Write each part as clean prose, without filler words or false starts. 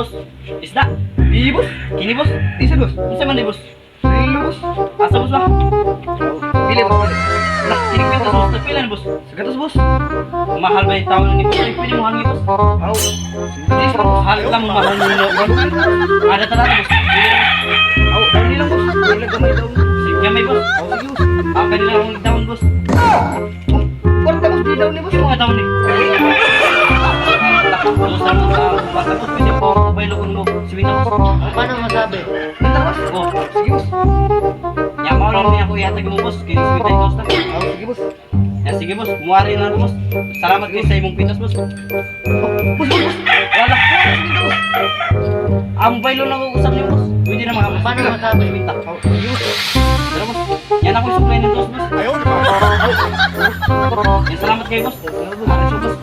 boss. Isda. Di, boss. Kini boss. Isa, boss. Unsa man di boss? Rilo, boss. Asa boss ba? Pili, boss. Lah, kinigpintas boss. Tagpilan boss. Sagatos, boss. Mahal ba yung taon ni boss? Ay, pwede mo hangi boss. Aw. Sige, sa boss. Halit lang mo mahal mo no. Ada talaga boss. Aw, dali lang, boss. Dali lang gamay daw. Sige may boss. Aw, sige, boss. Ang kanila ang down boss. Kwarta, boss. Di daw ni, boss. Yung mga taon ni. Tapos sa mga basta boss, pwede po mobile ko mo. Siwita boss. Paano masabi? Ganda, boss. Oh, Sige, boss. ya mau lang niya ako ihatag mo boss. Kini siwita yung boss na. Aw, sige, boss. Ya sige boss, muari na boss. Salamat kayo sa imong pitas boss. Wala. Ang bailo na ko usap niyo boss. Pwede na mga boss. Paano masabi? Siwita. Aw, sige, boss. Pero boss, yan ako yung supply ng boss boss. Ayaw, di ba? Yan, salamat kayo boss. Salamat boss.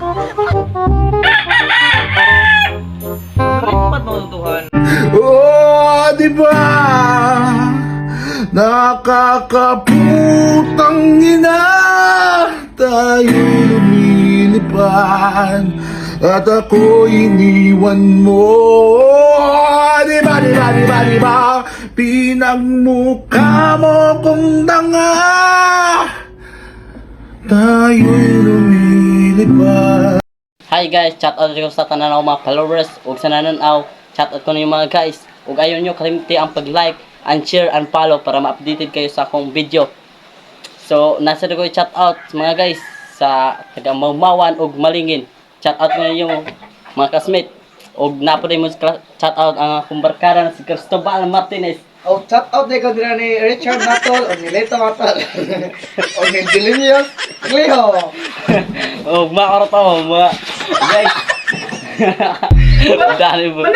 Ba't mga tutuhan? Oh, di ba? Nakakaputang ina tayo lumilipad at ako iniwan mo. Di ba, di ba, di ba, di ba? Pinagmukha mo kong tanga tayo'y lumilipad. Hi guys, shout out ko sa tanan ako mga followers ug sa nananaw. Shout out ko na yung mga guys. Ug ayon nyo kalimti ang pag-like and share and follow para ma-updated kayo sa akong video. So, nasa ko shout out mga guys sa taga Maumawan ug Malingin. Shout out ko na yung mga kasmate. Ug napoday mo shout out ang akong barkada na si Cristobal Martinez. Aw, chat out na ikaw din ni Richard Matol o ni Leto Matol o ni Dilinius Cleo. Ug makarot ako mga guys. Dali po.